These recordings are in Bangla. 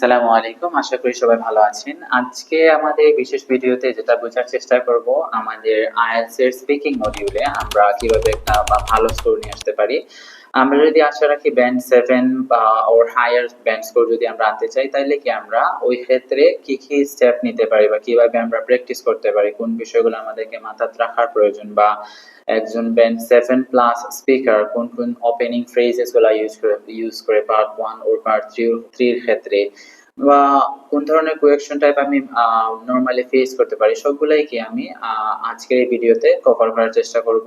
আসসালামু আলাইকুম। আশা করি সবাই ভালো আছেন। আজকে আমাদের বিশেষ ভিডিওতে যেটা বোঝার চেষ্টা করব, আমাদের IELTS এর স্পিকিং মডিউলে আমরা কিভাবে একটা ভালো স্কোর নিয়ে আসতে পারি। আমরা যদি আশা রাখি ব্যান্ড 7 বা ওর হায়ার ব্যান্ড স্কোর যদি আমরা আনতে চাই, তাইলে কি আমরা ওই ক্ষেত্রে কি স্টেপ নিতে পারি বা কিভাবে আমরা প্র্যাকটিস করতে পারি, কোন বিষয়গুলো আমাদেরকে মাথায় রাখার প্রয়োজন, বা একজন ব্যান্ড 7 প্লাস স্পিকার কোন কোন ওপেনিং ফ্রেজেস গুলা ইউজ করে পার্ট 1 ও পার্ট 3 এর ক্ষেত্রে, বা কোন ধরনের কোয়েকশন টাইপ আমি নরমালি ফেস করতে পারি, সবগুলাই কি আমি আজকের এই ভিডিওতে কভার করার চেষ্টা করব।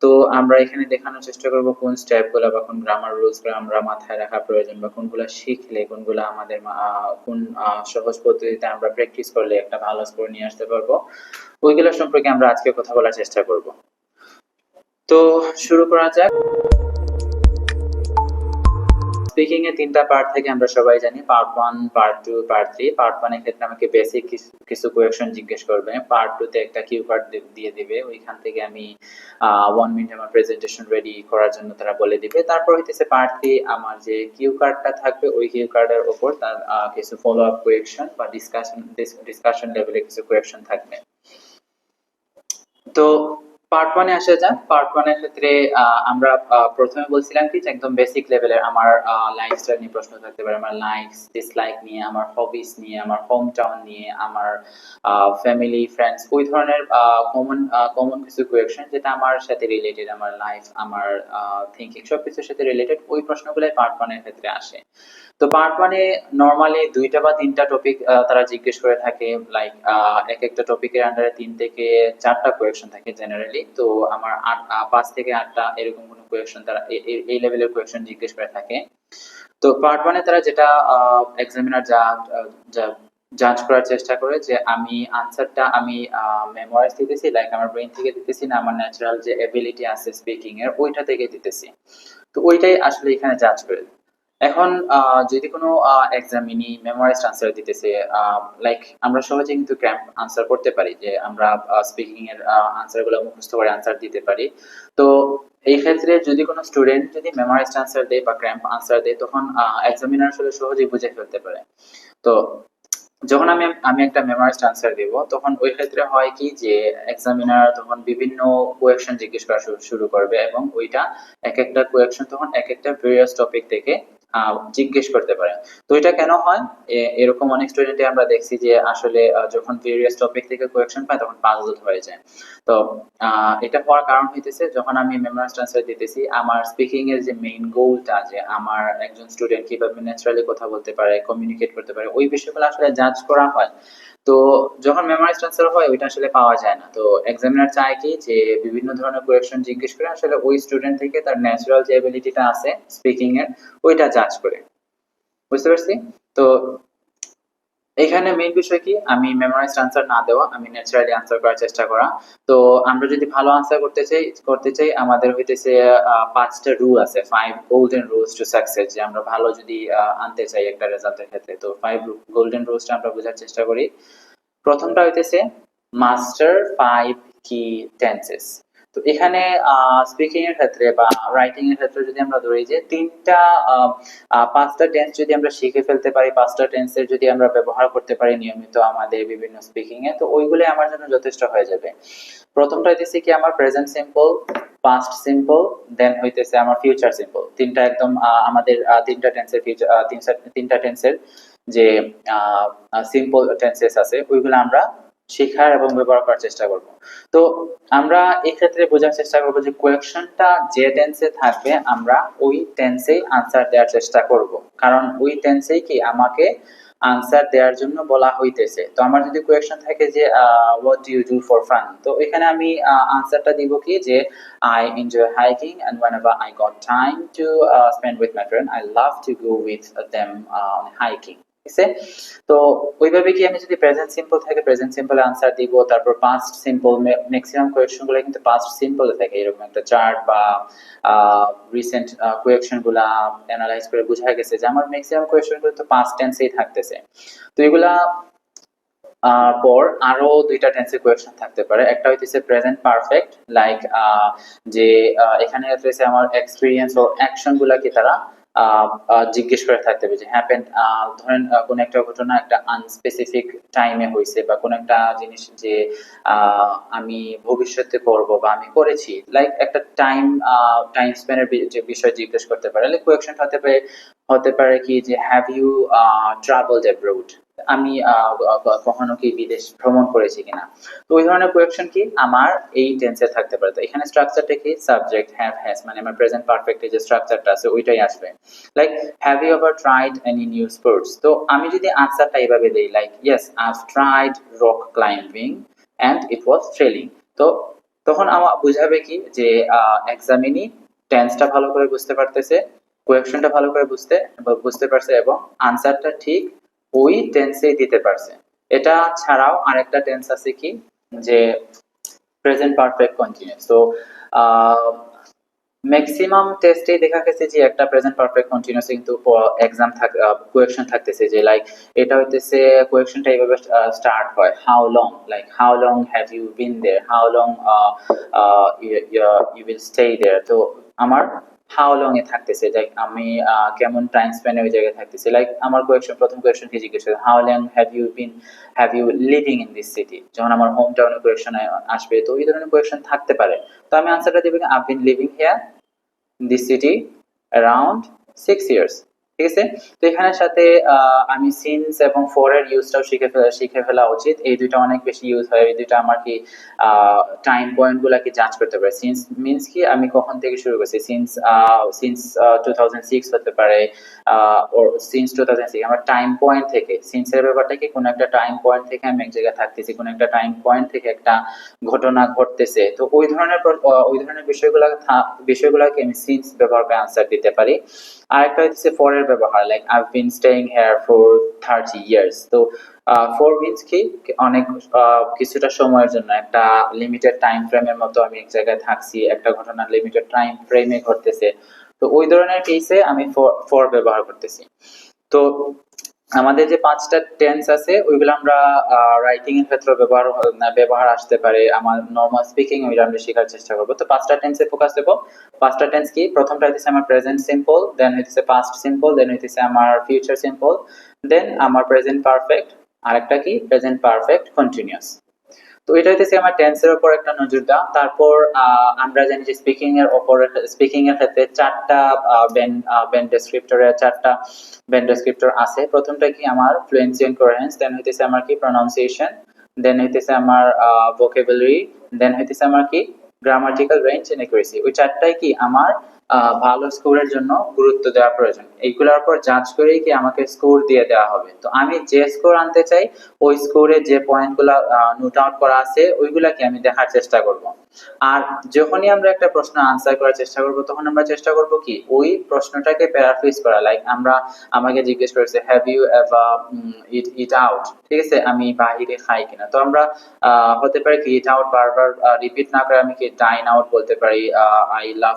তো আমরা এখানে দেখানোর চেষ্টা করব কোন স্টেপগুলো বা কোন গ্রামার রুলসগুলো আমরা মাথায় রাখা প্রয়োজন, বা কোনগুলো শিখলে কোনগুলো আমাদের কোন সহজ পদ্ধতিতে আমরা প্র্যাকটিস করলে একটা ভালো স্কোর নিয়ে আসতে পারবো, ওইগুলো সম্পর্কে আমরা আজকে কথা বলার চেষ্টা করব। তো শুরু করা যাক। স্পিকিং এর তিনটা পার্ট থেকে আমরা সবাই জানি, পার্ট 1, পার্ট 2, পার্ট 3। পার্ট 1 এর ক্ষেত্রে আমাকে বেসিক কিছু কোয়েকশন জিজ্ঞেস করবে, পার্ট 2 তে একটা কিউ কার্ড দিয়ে দিবে, ওইখান থেকে আমি 1 মিনিট আমার প্রেজেন্টেশন রেডি করার জন্য তারা বলে দিবে। তারপর হইতেছে পার্ট 3, আমার যে কিউ কার্ডটা থাকবে ওই কিউ কার্ডের উপর তার কিছু ফলো আপ কোয়েকশন বা ডিসকাশন লেভেলে কিছু কোয়েকশন থাকবে। তো পার্ট 1 এ আসা যাক। পার্ট 1 এর ক্ষেত্রে আমরা প্রথমে বলছিলাম কি যে একদম বেসিক লেভেলের আমার লাইফস্টাইল নিয়ে প্রশ্ন থাকতে পারে, আমার লাইকস ডিসলাইক নিয়ে, আমার হবিস নিয়ে, আমার হোম টাউন নিয়ে, আমার ফ্যামিলি ফ্রেন্ডস, ওই ধরনের কমন কিছু কোয়েকশন যেটা আমার সাথে রিলেটেড, আমার লাইফ, আমার থিংকিং সবকিছুর সাথে রিলেটেড, ওই প্রশ্নগুলাই পার্ট 1 এর ক্ষেত্রে আসে। তো পার্ট 1 এ নরমালি 2টা বা 3টা টপিক তারা জিজ্ঞেস করে থাকে, লাইক এক একটা টপিকের আন্ডারে 3 থেকে 4টা কোয়েকশন থাকে জেনারেলি। তো আমার 5 থেকে 8টা এরকম কোনো কোয়েকশন তারা এই লেভেলের কোয়েকশন জিজ্ঞেস করে থাকে। তো পার্ট 1 এ তারা যেটা এক্সামিনার যা জাজ করার চেষ্টা করে যে আমি আনসারটা আমি মেমোরাইজ দিতেছি, লাইক আমার ব্রেন থেকে দিতেছি, না আমার ন্যাচারাল যে এবিলিটি আছে স্পিকিং এর ওইটা থেকে দিতেছি। তো ওইটাই আসলে এখানে জাজ করে। এখন যদি কোনো এক্সামিনি মেমোরাইজড আনসার দিতেছে, লাইক আমরা সহজে কিন্তু ক্র্যাম্প আনসার করতে পারি, যে আমরা স্পিকিং এর আনসারগুলো মুখস্থ করে আনসার দিতে পারি। তো এই ক্ষেত্রে যদি কোনো স্টুডেন্ট যদি মেমোরাইজড আনসার দেয় বা ক্র্যাম্প আনসার দেয়, তখন এক্সামিনার আসলে সহজেই বুঝে ফেলতে পারে। তো যখন আমি আমি একটা মেমোরাইজড আনসার দেব, তখন ওই ক্ষেত্রে হয় কি যে এক্সামিনার তখন বিভিন্ন কোয়েকশন জিজ্ঞেস করা শুরু করবে, এবং ওইটা এক একটা কোয়েকশন তখন এক একটা ভেরিয়াস টপিক থেকে জিজ্ঞেস করতে পারে। তো এটা কেন হয়, এরকম অনেক স্টুডেন্টে আমরা দেখছি যে আসলে যখন ভেরিয়াস টপিক থেকে কোয়েকশন পায় তখন পাজল হয়ে যায়। তো এটা হওয়ার কারণ হইতেছে, যখন আমি মেমোরাইজড আনসার দিতেছি, আমার স্পিকিং এর যে মেইন গোলটা, যে আমার একজন স্টুডেন্ট কিভাবে ন্যাচারালি কথা বলতে পারে, কমিউনিকেট করতে পারে, ওই বিষয়গুলো আসলে জাজ করা হয়। তো যখন মেমোরাইজড আনসার হয় ওইটা আসলে পাওয়া যায় না। তো এক্সামিনার চায় কি যে বিভিন্ন ধরনের কোয়েকশন জিজ্ঞেস করে আসলে ওই স্টুডেন্ট থেকে তার ন্যাচারাল যে এবিলিটিটা আছে স্পিকিং এর ওইটা জাজ করে। বুঝতে পারছি? তো এখানে মেইন বিষয় কি, আমি মেমোরাইজড আনসার না দেওয়া, আমি ন্যাচারালি আনসার করার চেষ্টা করা। তো আমরা যদি ভালো আনসার করতে চাই আমাদের হইতেছে 5টা রুল আছে, 5 গোল্ডেন রুলস টু সাকসেস, যে আমরা ভালো যদি আনতে চাই একটা রেজাল্টের ক্ষেত্রে। তো 5 গোল্ডেন রুলসটা আমরা বোঝার চেষ্টা করি। প্রথমটা হইতেছে মাস্টার 5 কি টেন্সেস। তো এখানে স্পিকিং এর ক্ষেত্রে বা রাইটিং এর ক্ষেত্রে যদি আমরা ধরি যে 5টা টেন্স যদি আমরা শিখে ফেলতে পারি, 5টা টেন্সের যদি আমরা ব্যবহার করতে পারি নিয়মিত আমাদের বিভিন্ন স্পিকিং এ, তো ওইগুলো আমার জন্য যথেষ্ট হয়ে যাবে। প্রথমটা হইতেছে কি আমার প্রেজেন্ট সিম্পল, পাস্ট সিম্পল, দেন হইতেছে আমার ফিউচার সিম্পল। তিনটা একদম আমাদের তিনটা টেন্সের ফিউচার তিনটা টেন্সের যে সিম্পল টেন্সেস আছে ওইগুলো আমরা শেখার এবং ব্যবহার করার চেষ্টা করব। তো আমরা এই ক্ষেত্রে বোঝার চেষ্টা করব যে কোয়েকশনটা যে টেন্সে থাকবে আমরা ওই টেন্সেই আনসার দেওয়ার চেষ্টা করব, কারণ ওই টেন্সেই কি আমাকে আনসার দেওয়ার জন্য বলা হইতেছে। তো আমার যদি কোয়েকশন থাকে যে what do you do for fun, তো এখানে আমি আনসারটা দিব কি যে I enjoy hiking, and whenever I got time to spend with my friend, I love to go with them hiking. ঠিক আছে? তো ওইভাবে কি আমি যদি প্রেজেন্ট সিম্পল থাকে প্রেজেন্ট সিম্পল আনসার দিব, তারপর পাস্ট সিম্পল, ম্যাক্সিমাম কোয়েকশন গুলো কিন্তু পাস্ট সিম্পল থাকে, এরকম একটা চার্ট বা রিসেন্ট কোয়েকশন গুলা অ্যানালাইজ করে বোঝা গেছে যে আমার ম্যাক্সিমাম কোয়েকশন গুলো তো পাস্ট টেন্সেই থাকতেছে। তো এগুলা পর আরো 2টা টেন্সের কোয়েকশন থাকতে পারে। একটা হইতেছে প্রেজেন্ট পারফেক্ট, লাইক যে এখানে হইতেছে আমার এক্সপেরিয়েন্স ও অ্যাকশন গুলা কি তারা জিজ্ঞেস করে থাকতে হবে যে হ্যাপেন, ধরেন কোন একটা ঘটনা একটা আনস্পেসিফিক টাইমে হয়েছে, বা কোন একটা জিনিস যে আমি ভবিষ্যতে করব বা আমি করেছি, লাইক একটা টাইম স্প্যানের যে বিষয় জিজ্ঞেস করতে পারে। লাইক কোয়েকশন হতে পারে কি যে হ্যাভ ইউ ট্রাভেলড অ্যাব্রোড, আমি কখনো কি বিদেশ ভ্রমণ করেছি কিনা। তো ওই ধরনের কোয়েকশন কি আমার এই টেন্সে থাকতে পারে। তো এখানে স্ট্রাকচারটা কি সাবজেক্ট হ্যাভ হ্যাজ, মানে আমার প্রেজেন্ট পারফেক্টে যে স্ট্রাকচারটা আছে ওইটাই আসবে। Like have you ever tried any new sports, তো আমি যদি আনসারটা এইভাবে দেই like yes I have tried rock climbing and it was thrilling, তো তখন আমার বুঝাবে কি যে এক্সামিনি টেন্সটা ভালো করে বুঝতে পারতেছে, কোয়েকশনটা ভালো করে বুঝতে পারছে, এবং আনসারটা ঠিক ওই টেন্সেই দিতে পারছে। এটা ছাড়াও আরেকটা টেন্স আছে কি যে প্রেজেন্ট পারফেক্ট কন্টিনিউয়াস। তো ম্যাক্সিমাম টেস্টেই দেখা গেছে যে একটা প্রেজেন্ট পারফেক্ট কন্টিনিউয়াস কিন্তু এক্সাম কোয়েকশন থাকতেছে, যে লাইক এটা হইতেছে কোয়েকশনটা এইভাবে স্টার্ট হয় how long, like how long have you been there, how long you will stay there. তো আমার হাউ লং এ থাকতেছে, লাইক আমি কেমন টাইম স্প্যানে ওই জায়গায় থাকতেছি। লাইক আমার প্রথম কোয়েকশন কি জিজ্ঞেস করে how long have you living in this city, যখন আমার হোম টাউনের কোয়েকশন আসবে তো ওই ধরনের কোয়েকশন থাকতে পারে। তো আমি আনসারটা দেবো I been living here this city around 6 years, ঠিক আছে। তো এখানের সাথে আমি সিন্স এবং ফর এর ইউজটাও শিখে ফেলা উচিত। এই দুইটা অনেক বেশি ইউজ হয়, এই দুইটা আমার কি টাইম পয়েন্ট গুলাকে জাজ করতে পারে। সিন্স মিন্স কি আমি কখন থেকে শুরু করছি, সিন্স 2006 হতে পারে, ওর সিন্স 2006 আমার টাইম পয়েন্ট থেকে। সিন্সের ব্যাপারটা কি কোন একটা টাইম পয়েন্ট থেকে আমি এক জায়গায় থাকতেছি, কোন একটা টাইম পয়েন্ট থেকে একটা ঘটনা ঘটতেছে, তো ওই ধরনের বিষয়গুলোকে আমি সিন্স ব্যবহার করে আনসার দিতে পারি। আরেকটা হচ্ছে ফর এর ব্যবহার, like I have been staying here for 30 years। তো ফর মিন্স কি অনেক কিছুটা সময়ের জন্য, একটা লিমিটেড টাইম ফ্রেমের মতো আমি এক জায়গায় থাকছি, একটা ঘটনা লিমিটেড টাইম ফ্রেমে ঘটতেছে, তো ওই ধরনের কেসে আমি ফর ব্যবহার করতেছি। তো আমাদের যে 5টা টেন্স আছে ওইগুলো আমরা রাইটিং এর ক্ষেত্রে ব্যবহার আসতে পারে, আমার নরমাল স্পিকিং ওইটা আমরা শেখার চেষ্টা করব। তো 5টা টেন্সে ফোকাস দেব। 5টা টেন্স কি, প্রথমটা হচ্ছে আমার প্রেজেন্ট সিম্পল, দেন হচ্ছে পাস্ট সিম্পল, দেন হচ্ছে আমার ফিউচার সিম্পল, দেন আমার প্রেজেন্ট পারফেক্ট, আরেকটা কি প্রেজেন্ট পারফেক্ট কন্টিনিউয়াস। তো এটা হইতেছে আমার টেন্সের উপর একটা নজর দাও। তারপর আমরা জানি যে স্পিকিং এর ক্ষেত্রে 4টা ব্যান্ড ডেসক্রিপ্টর আছে। প্রথমটা কি আমার ফ্লুয়েন্সি এন্ড কোহেরেন্স, দেন হইতেছে আমার কি প্রনাউন্সিয়েশন, দেন হইতেছে আমার ভোকাবুলারি, দেন হইতেছে আমার কি গ্রামাটিক্যাল রেঞ্জ এন্ড অ্যাকুরেসি। ওই 4টাই কি আমার ভালো স্কোরের জন্য গুরুত্ব দেওয়া প্রয়োজন। এইগুলোর উপর জাজ করেই কি আমাকে স্কোর দিয়ে দেওয়া হবে। তো আমি যে স্কোর আনতে চাই ওই স্কোরে যে পয়েন্টগুলো নোট আউট করা আছে ওইগুলাকে আমি দেখার চেষ্টা করব। আর যখনই আমরা একটা প্রশ্ন আনসার করার চেষ্টা করব তখন আমরা চেষ্টা করব কি ওই প্রশ্নটাকে প্যারাফ্রেজ করা। লাইক আমাকে জিজ্ঞেস করেছে have you ever eat out, ঠিক আছে, আমি বাহিরে খাই কিনা। তো আমরা হতে পারে কি ইট আউট বারবার রিপিট না করে আমি কি ডাইন আউট বলতে পারি, I love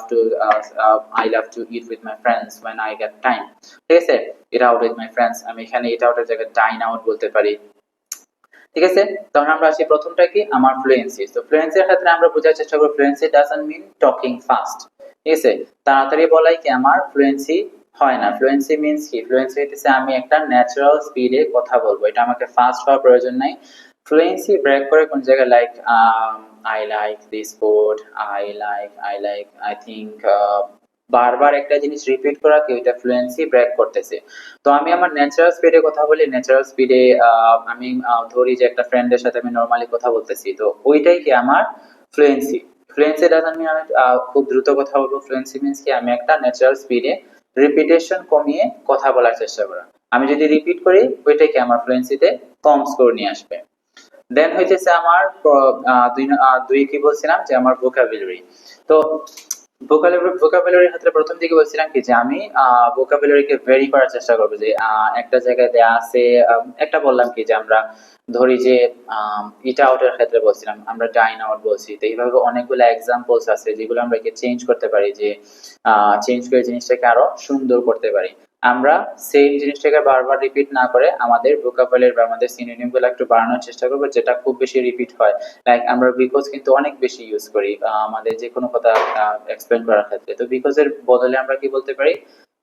to it with my friends when I get time, ঠিক আছে, it out with my friends, আমি এখানে ইট আউটের জায়গায় ডাইন আউট বলতে পারি, ঠিক আছে। তখন আমরা আসি প্রথমটা কি আমার ফ্লুয়েন্সি। তো ফ্লুয়েন্সির ক্ষেত্রে আমরা বোঝার চেষ্টা করব fluency doesn't mean talking fast, ঠিক আছে, তাড়াতাড়ি বলাই কি আমার ফ্লুয়েন্সি হয় না। ফ্লুয়েন্সি মিন্স কি, ফ্লুয়েন্সি হইতেছে আমি একটা ন্যাচারাল স্পিডে কথা বলবো, এটা আমাকে ফাস্ট হওয়ার প্রয়োজন নাই। ফ্লুয়েন্সি ব্রেক করে কোন জায়গায় like I like this food, I think, বারবার একটা জিনিস রিপিট করা কি ওইটা ফ্লুয়েন্সি ব্রেক করতেছে। তো আমি আমার ন্যাচারাল স্পিডে কথা বলি, ন্যাচারাল স্পিডে আমি ধরি যে একটা ফ্রেন্ডের সাথে আমি নরমালি কথা বলতেছি, তো ওইটাই কি আমার ফ্লুয়েন্সি। ফ্লুয়েন্সি ডাজন্ট মিন আমি খুব দ্রুত কথা বলবো, ফ্লুয়েন্সি মিন্স কি আমি একটা ন্যাচারাল স্পিডে রিপিটেশন কমিয়ে কথা বলার চেষ্টা করা। আমি যদি রিপিট করি ওইটাই কি আমার ফ্লুয়েন্সিতে কম স্কোর নিয়ে আসবে। দেন হইতেছে আমার দুই কি বলছিলাম যে আমার ভোকাবুলারি। তো ভোকাবুলারির ক্ষেত্রে প্রথম দিকে বলছিলাম কি যে আমি ভোকাবুলারিকে ভেরি করার চেষ্টা করবো, যে একটা জায়গায় দেয়া আছে, একটা বললাম কি যে আমরা ধরি যে ইট আউটের ক্ষেত্রে বলছিলাম আমরা ডাইন আউট বলছি। তো এইভাবে অনেকগুলো এক্সাম্পলস আছে যেগুলো আমরা চেঞ্জ করতে পারি, যে চেঞ্জ করে জিনিসটাকে আরো সুন্দর করতে পারি। আমরা সেম জিনিসটাকে বারবার রিপিট না করে আমাদের ভোকাবুলারি বা আমাদের সিনোনিম গুলো একটু বাড়ানোর চেষ্টা করবো, যেটা খুব বেশি রিপিট হয়। লাইক আমরা বিকজ কিন্তু অনেক বেশি ইউজ করি আমাদের যে কোনো কথা এক্সপ্লেন করার ক্ষেত্রে। তো বিকজ এর বদলে আমরা কি বলতে পারি,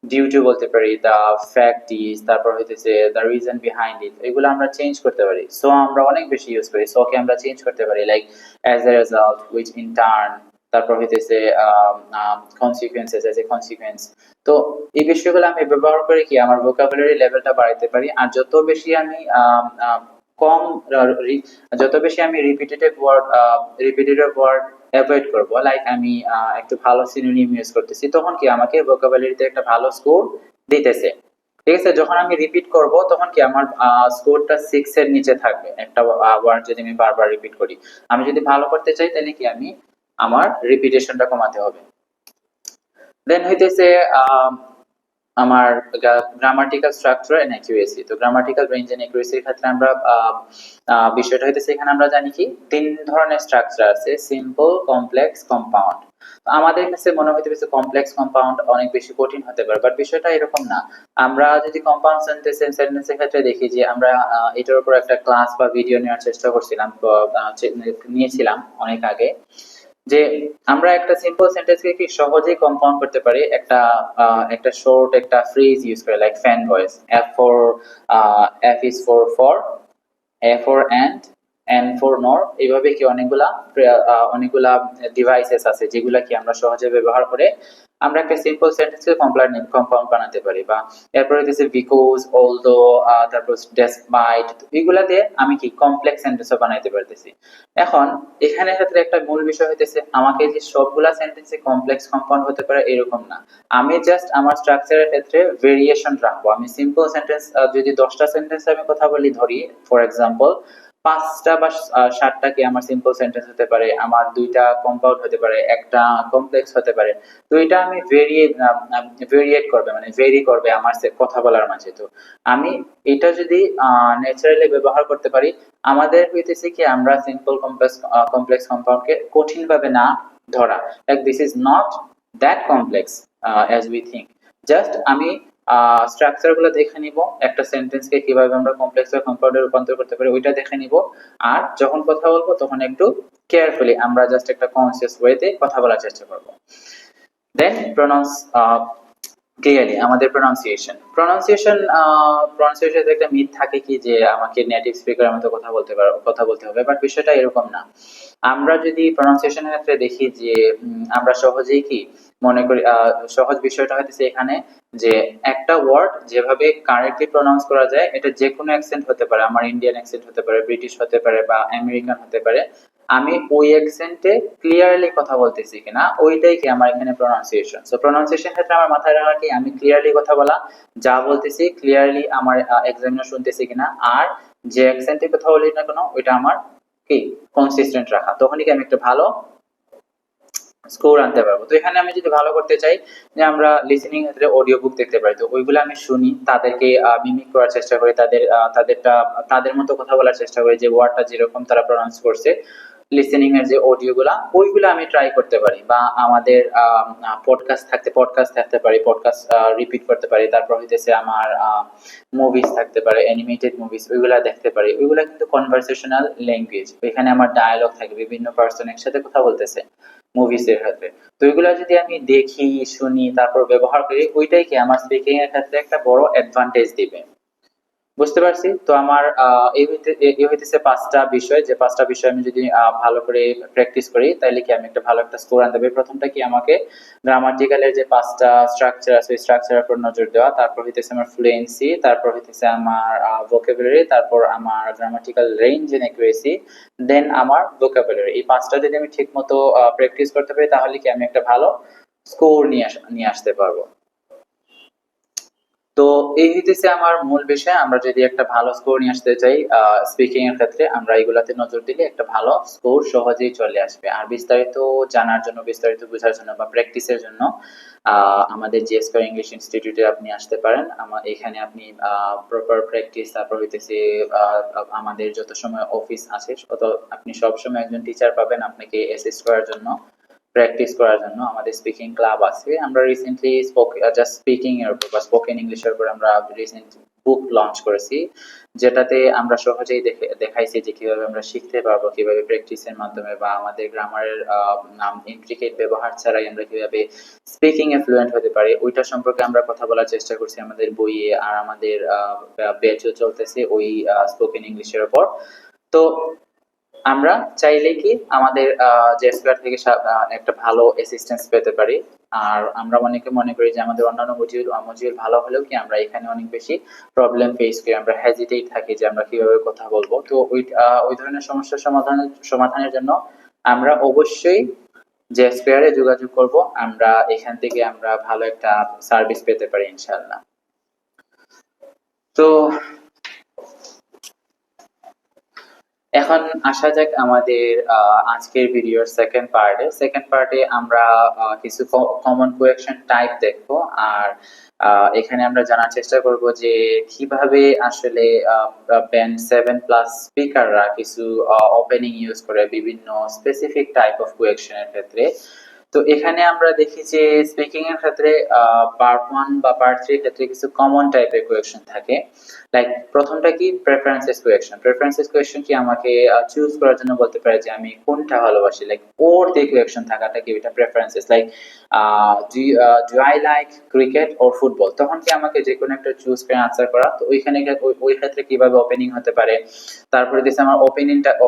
ডিউ টু বলতে পারি, দ্য ফ্যাক্ট ইজ, তারপর হইতেছে দ্য রিজন বিহাইন্ড ইট, এগুলো আমরা চেঞ্জ করতে পারি। সো আমরা অনেক বেশি ইউজ করি, সো কে আমরা চেঞ্জ করতে পারি like as a result, which in turn, তারপর হইতেছে কনসিকুয়েন্সেস অ্যাজ এ কনসিকুয়েন্স। তো এই বিষয়গুলো আমি ব্যবহার করে কি আমার ভোকাবুলারি লেভেলটা বাড়াইতে পারি। আর যত বেশি আমি কম যত বেশি আমি রিপিটেটিভ ওয়ার্ড অ্যাভয়েড করব, লাইক আমি একটু ভালো সিনোনিম ইউজ করতেছি, তখন কি আমাকে ভোকাবুলারিতে একটা ভালো স্কোর দিতেছে। ঠিক আছে, যখন আমি রিপিট করব তখন কি আমার স্কোরটা 6 এর নিচে থাকবে, একটা ওয়ার্ড যদি আমি বারবার রিপিট করি। আমি যদি ভালো করতে চাই তাহলে কি আমি আমার রিপিটেশনটা কমাতে হবে। দেন হইতেছে আমার গ্রামাটিক্যাল স্ট্রাকচার এন্ড অ্যাকুরেসি। তো গ্রামাটিক্যাল রেঞ্জ এন্ড অ্যাকুরেসির ক্ষেত্রে আমরা বিষয়টা হইতেছে এখানে আমরা জানি কি তিন ধরনের স্ট্রাকচার আছে, সিম্পল, কমপ্লেক্স, কম্পাউন্ড। আমাদের কাছে মনে হইতেছে কমপ্লেক্স কম্পাউন্ড অনেক বেশি কঠিন হতে পারে, বাট বিষয়টা এরকম না। আমরা যদি কম্পাউন্ড সেন্টেন্সের ক্ষেত্রে দেখি যে আমরা এটার উপর একটা ক্লাস বা ভিডিও নেওয়ার চেষ্টা করছিলাম, নিয়েছিলাম অনেক আগে, যে আমরা একটা সিম্পল সেন্টেন্সকে কি সহজেই কম্পাউন্ড করতে পারি একটা শর্ট একটা ফ্রেজ ইউজ করে, like fan voice, F is for A for and, N for নর। এইভাবে কি অনেকগুলা ডিভাইসেস আছে যেগুলা কি আমরা সহজে ব্যবহার করে আমরা একটা সিম্পল সেন্টেন্সকে কম্পাউন্ড বানাতে পারি। বা এরপর হইতেছে বিকজ, অলদো, তারপর ডেসপাইট, এগুলা দিয়ে আমি কি কমপ্লেক্স সেন্টেন্সও বানাইতে পারতেছি। এখন এখানে ক্ষেত্রে একটা মূল বিষয় হইতেছে আমাকে যে সবগুলা সেন্টেন্সে কমপ্লেক্স কম্পাউন্ড হতে পারে এরকম না। আমি জাস্ট আমার স্ট্রাকচারের ক্ষেত্রে ভেরিয়েশন রাখবো। আমি সিম্পল সেন্টেন্স যদি 10টা সেন্টেন্স আমি কথা বলি ধরি, ফর এক্সাম্পল 5টা বা 7টা কি আমার সিম্পল সেন্টেন্স হতে পারে, আমার 2টা কম্পাউন্ড হতে পারে, একটা কমপ্লেক্স হতে পারে। তো এটা আমি ভেরিয়েট করবে, মানে ভেরি করবে আমার কথা বলার মাঝে। তো আমি এটা যদি ন্যাচারালি ব্যবহার করতে পারি, আমাদের হইতেছে কি আমরা সিম্পল কমপ্লেক্স কম্পাউন্ডকে কঠিন ভাবে না ধরা, like this is not that complex as we think. Just আমি স্ট্রাকচার গুলো দেখে নিব, একটা সেন্টেন্সকে কিভাবে আমরা কমপ্লেক্স বা কম্পাউন্ডে রূপান্তর করতে পারি ওইটা দেখে নিব। আর যখন কথা বলবো তখন একটু কেয়ারফুলি আমরা জাস্ট একটা কনসিয়াস ওয়েতে কথা বলার চেষ্টা করব। দেন ক্লিয়ারলি আমাদের প্রনাউন্সিয়েশন একটা মিথ থাকে কি যে আমাকে নেটিভ স্পিকারের মতো কথা বলতে হবে, বাট বিষয়টা এরকম না। আমরা যদি প্রনাউন্সিয়েশনের ক্ষেত্রে দেখি যে আমরা সহজেই কি মনে করি, সহজ বিষয়টা হচ্ছে এখানে যে একটা ওয়ার্ড যেভাবে কারেক্টলি প্রনাউন্স করা যায় এটা যে কোনো অ্যাকসেন্ট হতে পারে, আমার ইন্ডিয়ান অ্যাকসেন্ট হতে পারে, ব্রিটিশ হতে পারে বা আমেরিকান হতে পারে। আমি ওই অ্যাকসেন্টে ক্লিয়ারলি কথা বলতেছি কিনা ওইটাই কি আমার এখানে প্রনাউন্সিয়েশন। সো প্রনাউন্সিয়েশন ক্ষেত্রে আমার মাথায় রাখা কি আমি ক্লিয়ারলি কথা বলা, যা বলতেছি ক্লিয়ারলি আমার এক্সামিনার শুনতেছি কিনা, আর যে অ্যাকসেন্টে কথা বলি না কেন ওইটা আমার কি কনসিস্টেন্ট রাখা, তখনই কি আমি একটা ভালো স্কোর আনতে পারবো। তো এখানে আমি যদি ভালো করতে চাই যে আমরা লিসেনিং ক্ষেত্রে অডিও বুক দেখতে পারি, তো ওইগুলো আমি শুনি, তাদেরকে মিমিক করার চেষ্টা করি, তাদের মতো কথা বলার চেষ্টা করি, যে ওয়ার্ডটা যেরকম তারা প্রনাউন্স করছে লিসেনিং এর যে অডিওগুলা ওইগুলো আমি ট্রাই করতে পারি। বা আমাদের পডকাস্ট থাকতে পারি, পডকাস্ট রিপিট করতে পারি। তারপর হইতেছে আমার মুভিজ থাকতে পারে, অ্যানিমেটেড মুভিজ, ওইগুলা দেখতে পারি। ওইগুলা কিন্তু কনভারসেশনাল ল্যাঙ্গুয়েজ, এখানে আমার ডায়ালগ থাকে, বিভিন্ন পার্সন একসাথে কথা বলতেছে মুভিজ এর ক্ষেত্রে। তো এগুলা যদি আমি দেখি, শুনি, তারপর ব্যবহার করি, ওইটাই কি আমার স্পিকিং এর ক্ষেত্রে একটা বড় অ্যাডভান্টেজ দিবে। বুঝতে পারছি। তো আমার এই হইতেছে 5টা বিষয়, যে 5টা বিষয় আমি যদি ভালো করে প্র্যাকটিস করি তাহলে কি আমি একটা ভালো একটা স্কোর আনতে পারি। প্রথমটা কি আমাকে গ্রামাটিক্যালের যে 5টা স্ট্রাকচার আছে ওই স্ট্রাকচারের উপর নজর দেওয়া, তারপর হইতেছে আমার ফ্লুয়েন্সি, তারপর হইতেছে আমার ভোকাবুলারি, তারপর আমার গ্রামাটিক্যাল রেঞ্জ এন্ড অ্যাকুরেসি, দেন আমার ভোকাবুলারি। এই 5টা যদি আমি ঠিকমতো প্র্যাকটিস করতে পারি তাহলে কি আমি একটা ভালো স্কোর নিয়ে আসতে পারবো। তো এই হইতেছে আমার মূল বিষয়। আমরা যদি একটা ভালো স্কোর নিয়ে আসতে চাই স্পিকিং এর ক্ষেত্রে, আমরা এগুলাতে নজর দিলে একটা ভালো স্কোর সহজেই চলে আসবে। আর বিস্তারিত জানার জন্য, বিস্তারিত বোঝার জন্য বা প্র্যাকটিসের জন্য আমাদের জি স্কয়ার ইংলিশ ইনস্টিটিউটে আপনি আসতে পারেন। এখানে আপনি প্রপার প্র্যাকটিস, তারপর হইতেছে আমাদের যত সময় অফিস আছে তত আপনি সব সময় একজন টিচার পাবেন আপনাকে অ্যাসিস্ট করার জন্য, প্র্যাকটিস করার জন্য। আমাদের স্পিকিং ক্লাব আছে। আমরা রিসেন্টলি জাস্ট স্পিকিং এর উপর বা স্পোকেন ইংলিশের উপর আমরা রিসেন্ট বুক লঞ্চ করেছি, যেটাতে আমরা সহজেই দেখাইছি যে কিভাবে আমরা শিখতে পারবো, কিভাবে প্র্যাকটিসের মাধ্যমে বা আমাদের গ্রামারের ইন্ট্রিকেট ব্যবহার ছাড়াই আমরা কিভাবে স্পিকিং এ ফ্লুয়েন্ট হতে পারি, ওইটা সম্পর্কে আমরা কথা বলার চেষ্টা করছি আমাদের বইয়ে। আর আমাদের ব্যাচও চলতেছে ওই স্পোকেন ইংলিশের উপর। তো আমরা চাইলে কি আমাদের জেএসপিআর থেকে একটা ভালো অ্যাসিস্ট্যান্স পেতে পারি। আর আমরা অনেকে মনে করি যে আমাদের অন্যান্য মডিউল ভালো হলেও কি আমরা এখানে অনেক বেশি প্রবলেম ফেস করি, আমরা হেজিটেট থাকি যে আমরা কিভাবে কথা বলবো। তো ওই ধরনের সমস্যার সমাধানের জন্য আমরা অবশ্যই জেএসপিআর এ যোগাযোগ করব। আমরা এখান থেকে আমরা ভালো একটা সার্ভিস পেতে পারি ইনশাআল্লাহ। তো এখন আসা যাক আমাদের আজকের ভিডিওর সেকেন্ড পার্টে আমরা কিছু কমন কোয়েকশন টাইপ দেখব। আর এখানে আমরা জানার চেষ্টা করব যে কিভাবে আসলে ব্যান্ড 7+ স্পিকাররা কিছু ওপেনিং ইউজ করে বিভিন্ন স্পেসিফিক টাইপ অফ কোয়েকশনের ক্ষেত্রে। তো এখানে আমরা দেখি যে স্পিকিং এর ক্ষেত্রে পার্ট 1 বা পার্ট 3 এর ক্ষেত্রে কিছু কমন টাইপের কোয়েকশন থাকে। লাইক প্রথমটা কি প্রেফারেন্সেস কোয়েকশন কি আমাকে চুজ করার জন্য বলতে পারে যে আমি কোনটা ভালোবাসি, লাইক ওর দিয়ে কোয়েকশন থাকাটা কি এটা preferences. Like do I like cricket or football, তখন কি আমাকে যে কোনো একটা চুজ করে আনসার করা। তো ওইখানে ওই ক্ষেত্রে কিভাবে ওপেনিং হতে পারে। তারপরে দিছে আমার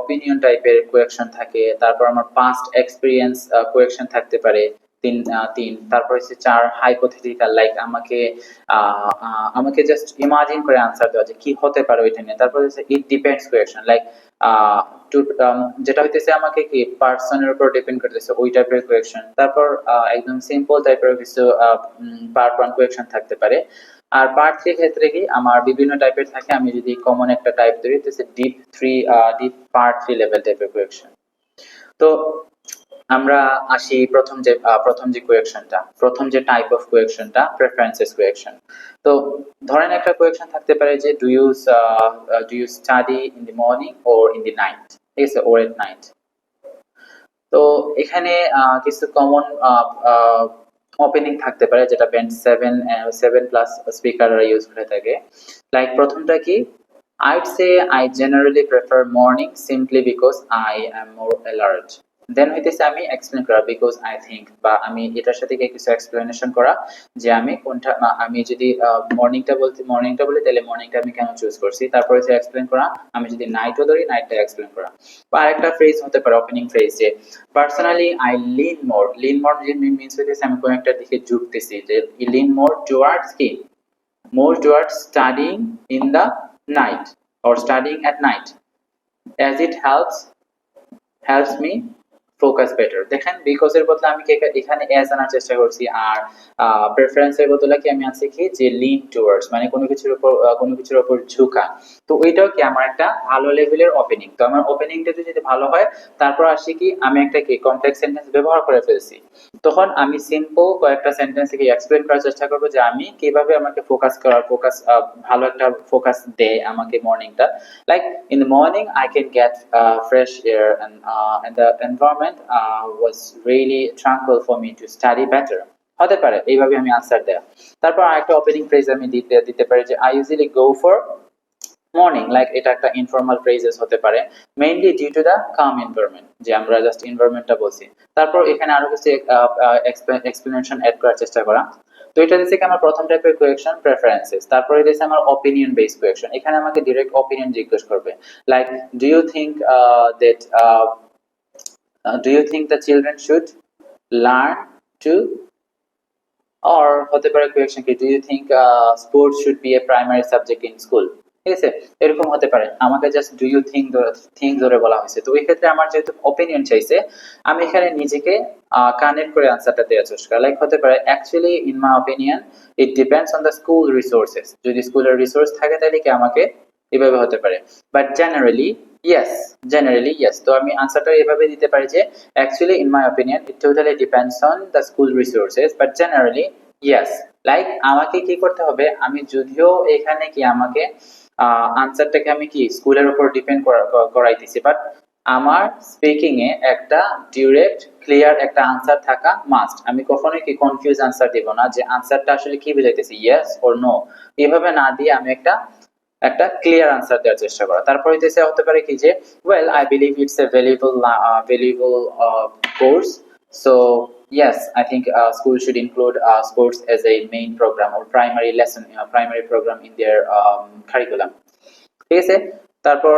অপিনিয়ন টাইপের কোয়েকশন থাকে। তারপর আমার পাস্ট এক্সপেরিয়েন্স কোয়েকশন থাকতে পারে তিন। তারপর হচ্ছে 4 হাইপোথেটিক্যাল, লাইক আমাকে জাস্ট ইমাজিন করে আনসার দেওয়া যে কি হতে পারে ওইটা নিয়ে। তারপর হচ্ছে ইট ডিপেন্ডস কোয়েকশন, লাইক যেটা হইতেছে আমাকে কি পার্সনের উপর ডিপেন্ড করতেছে ওই টাইপের কোয়েকশন। তারপর একদম সিম্পল টাইপের কিছু পার্ট 1 কোয়েকশন থাকতে পারে। আর পার্ট 3 ক্ষেত্রে কি আমার বিভিন্ন টাইপের থাকে। আমি যদি কমন একটা টাইপ ধরি তো ডিপ পার্ট 3 লেভেল টাইপের কোয়েকশন। তো আমরা আসি প্রথম যে কোয়েকশনটা, প্রথম যে টাইপ অফ কোয়েকশনটা প্রেফারেন্সেস কোয়েকশন। তো ধরেন একটা কোয়েকশন থাকতে পারে যে do you study in the morning or in the night, ঠিক আছে, অর এট নাইট। তো এখানে কিছু কমন ওপেনিং থাকতে পারে যেটা ব্যান্ড 7+ স্পিকাররা ইউজ করে থাকে। লাইক প্রথমটা কি I'd say I generally prefer morning simply because I am more alert. দেন হইতেছে আমি এক্সপ্লেন করা বিকজ আই থিঙ্ক, বা আমি এটার সাথে কিছু এক্সপ্লেনেশন করা যে আমি কোনটা, আমি যদি মর্নিংটা বলি তাহলে মর্নিংটা আমি কেন চুজ করছি। তারপর হচ্ছে এক্সপ্লেন করা, আমি যদি নাইটও ধরি নাইটটা এক্সপ্লেন করা। বা আরেকটা ফ্রেজ হতে পারে ওপেনিং ফ্রেজ যে personally I lean more means হইতেছে আমি কোন একটা দিকে ঝুঁকতেছি, যে লিন মোর টুয়ার্ডস কি more towards studying in the night or studying at night as it helps me focus better. দেখেন বিকজ এর বদলে আমি এখানে as আনার চেষ্টা করছি, আর প্রেফারেন্স এর বদলে কি আমি আনছি কি যে lean towards, মানে কোনো কিছুর উপর ঝুঁকা। তো ওইটাও কি আমার একটা ভালো লেভেলের ওপেনিং। তো আমার ওপেনিংটা যদি ভালো হয় তারপর আসি কি আমি একটা কি কমপ্লেক্স সেন্টেন্স ব্যবহার করে ফেলছি, তখন আমি সিম্পল কয়েকটা সেন্টেন্স থেকে এক্সপ্লেন করার চেষ্টা করব যে আমি কিভাবে আমাকে ভালো একটা ফোকাস দেয় আমাকে মর্নিংটা। Like in the morning I can get fresh air and the environment was really tranquil for me to study better. হতে পারে এইভাবে আমি আনসার দেয়া। তারপর আরেকটা ওপেনিং ফ্রেজ আমি দিতে পারি যে I usually go for morning, like এটা একটা ইনফর্মাল ফ্রেজেস হতে পারে mainly due to the calm environment, যে আমরা জাস্ট এনভায়রনমেন্টটা বলছি। তারপর এখানে আরো কিছু এক্সপ্লেনেশন এড করার চেষ্টা করা। তো এটা দিচ্ছে কি আমার প্রথম টাইপের কোয়েকশন প্রেফারেন্সেস। তারপরে দিচ্ছে আমার অপিনিয়ন বেসড কোয়েকশন, এখানে আমাকে ডাইরেক্ট অপিনিয়ন জিজ্ঞেস করবে, like do you think that do you think the children should learn to, or হতে পারে কোয়েকশন কি do you think sports should be a primary subject in school, ঠিক আছে, এরকম হতে পারে। আমাকে জাস্ট ডু ইউ থিংক ধরে বলা হয়েছে। তো এই ক্ষেত্রে আমার যেহেতু অপিনিয়ন চাইছে আমি এখানে নিজেকে কানেক্ট করে আনসারটা দেওয়ার চেষ্টা করি। লাইক হতে পারে actually in my opinion it depends on the school resources, যদি স্কুলের রিসোর্স থাকে তাহলে কি আমাকে এভাবে হতে পারে। বাট জেনারেলি ইয়েস, তো আমি আনসারটা এভাবে দিতে পারি যে actually in my opinion it totally depends on the school resources but generally yes. Like আমাকে কি করতে হবে, আমি যদিও এখানে কি আমাকে আনসারটাকে আমি কি স্কুলের উপর ডিপেন্ড করাইতেছি, বাট আমার স্পিকিং এ একটা ডিরেক্ট ক্লিয়ার একটা আনসার থাকা মাস্ট। আমি কখনোই কি কনফিউজ আনসার দিব না যে আনসারটা আসলে কি বুঝাইতেছি, ইয়েস অর নো, এভাবে না দিয়ে আমি একটা ক্লিয়ার আনসার দেওয়ার চেষ্টা করা। তারপর হতে পারে কি যে well I believe it's a valuable course, so yes, I think school should include sports as a main program or primary program in their curriculum. ঠিক আছে, তারপর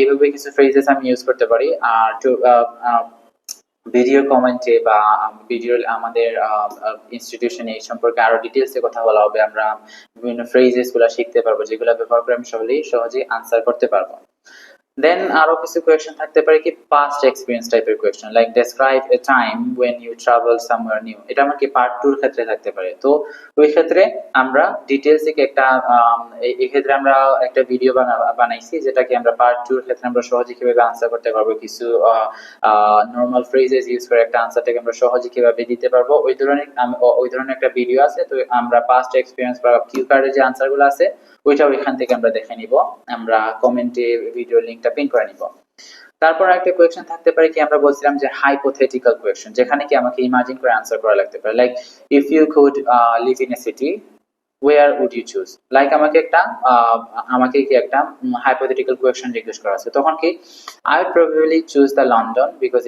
এইভাবে কিছু ফ্রেজেস আমি ইউজ করতে পারি। আর ভিডিও কমেন্টে বা ভিডিও আমাদের ইনস্টিটিউশনে এই সম্পর্কে আরো ডিটেইলসে কথা বলা হবে। আমরা বিভিন্ন ফ্রেজেস গুলো শিখতে পারবো যেগুলো ব্যবহার করে আমি সহজেই আনসার করতে পারবো। দেন আরো কিছু কোয়েশ্চেন থাকতে পারে কি পাস্ট এক্সপেরিয়েন্স টাইপের question, like describe a time when you travel somewhere new। এটা আমার কি পার্ট 2 এর ক্ষেত্রে থাকতে পারে। তো ওই ক্ষেত্রে আমরা ডিটেইলস থেকে এই ক্ষেত্রে আমরা একটা ভিডিও বানাইছি যেটাকে আমরা পার্ট 2 এর ক্ষেত্রে আমরা সহজে কিভাবে আনসার করতে পারবো, কিছু নরমাল ফ্রেজেস ইউজ করে একটা আনসারটাকে আমরা সহজে কিভাবে দিতে পারবো, ওই ধরনের একটা ভিডিও আছে। তো আমরা পাস্ট এক্সপেরিয়েন্স বা কিউ কার্ডের যে আনসারগুলো আছে ওইটা ওইখান থেকে আমরা দেখে নিব, আমরা কমেন্টে ভিডিও লিংকটা পিন করে নিব। তারপর একটা কোয়েশ্চেন থাকতে পারে কি আমরা বলছিলাম যে হাইপোথেটিক্যাল কোয়েশ্চেন, যেখানে কি আমাকে ইমাজিন করে আনসার করা লাগতে পারে, like if you could live in a city where would you choose, লাইক আমাকে কি একটা হাইপোথেটিক্যাল কোয়েশ্চেন জিজ্ঞেস করা আছে, তখন কি I would probably choose the London because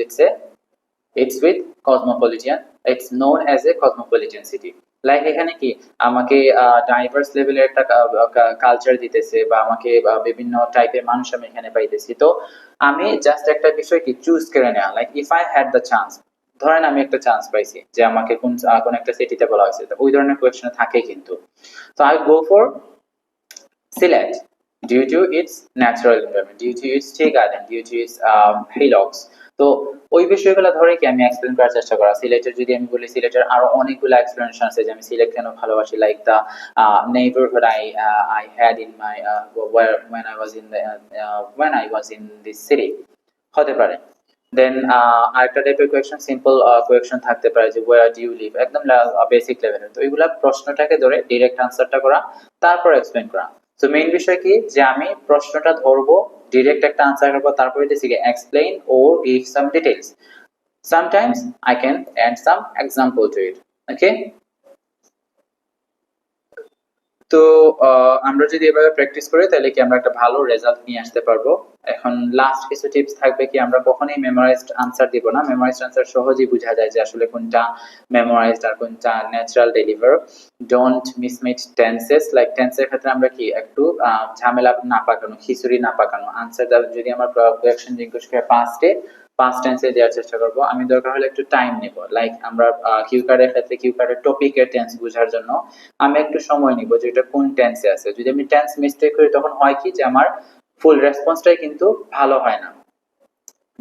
it's with cosmopolitan, it's known as a cosmopolitan city। Like এখানে কি আমাকে ডাইভার্স লেভেলের একটা কালচার দিতেছে বা আমাকে বিভিন্ন টাইপের মানুষ আমি এখানে পাইতেছি। তো আমি জাস্ট একটা বিষয় কি চুজ করে নেওয়া, like if I had the chance, ধরেন আমি একটা চান্স পাইছি যে আমাকে কোন একটা সিটিতে বলা হয়েছে, তো ওই ধরনের কোয়েশ্চেন থাকে কিন্তু। তো I go for Sylhet due to its natural environment, due to its tea garden, due to its hillocks। তো ওই বিষয়গুলো ধরে কি আমি এক্সপ্লেন করার চেষ্টা করা। সিলেটের যদি আমি বলি, সিলেটের আরো অনেকগুলো এক্সপ্লেনেশন আছে যে আমি সিলেট কেন ভালোবাসি, like the neighbourhood I had in my when I was in this city হতে পারে। দেন আরেকটা টাইপের কোয়েশ্চেন সিম্পল কোয়েশ্চেন থাকতে পারে যে where do you live, একদম বেসিক লেভেলের। তো এইগুলা প্রশ্নটাকে ধরে ডাইরেক্ট আনসারটা করা, তারপর এক্সপ্লেন করা। তো মেইন বিষয় কি যে আমি প্রশ্নটা ধরবো, ডিরেক্ট একটা আনসার করব, তারপরে explain or give some details, sometimes I can add some example to it, okay। তো আমরা যদি এভাবে প্র্যাকটিস করি তাহলে কি আমরা একটা ভালো রেজাল্ট নিয়ে আসতে পারবো। এখন লাস্ট কিছু টিপস থাকবে কি আমরা কখনোই মেমোরাইজড আনসার দিব না। মেমোরাইজড আনসার সহজেই বোঝা যায় যে আসলে কোনটা মেমোরাইজড আর কোনটা natural deliver. Don't mismatch tenses, like টেন্সের ক্ষেত্রে আমরা কি একটু ঝামেলা না পাকানো, খিচুড়ি না পাকানো। আনসার যদি আমার কোয়েশ্চেন জিজ্ঞেস করে পাস্ট টেন্সে দেওয়ার চেষ্টা করব। আমি দরকার হলে একটু টাইম নেব, লাইক আমরা কিউ কার্ডের ক্ষেত্রে কিউ কার্ডের টপিকের টেন্স বোঝার জন্য আমি একটু সময় নিব যে এটা কোন টেন্সে আছে। যদি আমি টেন্স মিস্টেক করি তখন হয় কি যে আমার ফুল রেসপন্সটাই কিন্তু ভালো হয় না।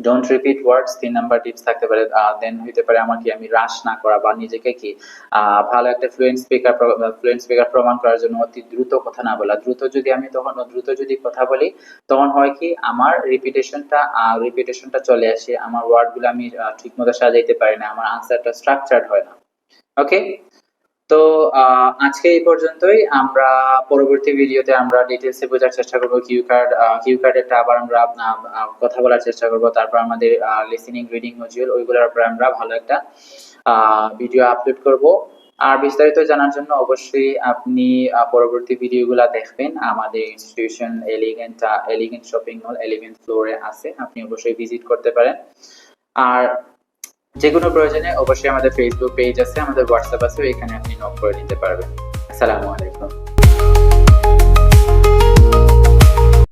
Don't repeat words 3 number tips থাকতে পারে। দেন হইতে পারে আমার কি আমি রাশ না করা বা নিজেকে কি ভালো একটা ফ্লুয়েন্ট স্পিকার প্রমাণ করার জন্য অতি দ্রুত কথা না বলা। দ্রুত যদি কথা বলি তখন হয় কি আমার রিপিটেশনটা চলে আসে, আমার ওয়ার্ডগুলো আমি ঠিকমতো সাজাইতে পারি না, আমার আনসারটা স্ট্রাকচারড হয় না। ওকে, তো আজকে এই পর্যন্তই। আমরা পরবর্তী ভিডিওতে আমরা ডিটেইলসে বোঝার চেষ্টা করব কিউ কার্ডেরটা আবার আমরা কথা বলার চেষ্টা করব। তারপর আমাদের লিসেনিং রিডিং মডিউল, ওইগুলোর উপর আমরা ভালো একটা ভিডিও আপলোড করব। আর বিস্তারিত জানার জন্য অবশ্যই আপনি পরবর্তী ভিডিওগুলো দেখবেন। আমাদের institution elegant shopping mall 11th ফ্লোরে আছে, আপনি অবশ্যই ভিজিট করতে পারেন। আর যে কোনো প্রয়োজনে অবশ্যই আমাদের ফেসবুক পেজ আছে, আমাদের হোয়াটসঅ্যাপ আছে, এখানে আপনি নক করে নিতে পারবেন। আসসালামু আলাইকুম।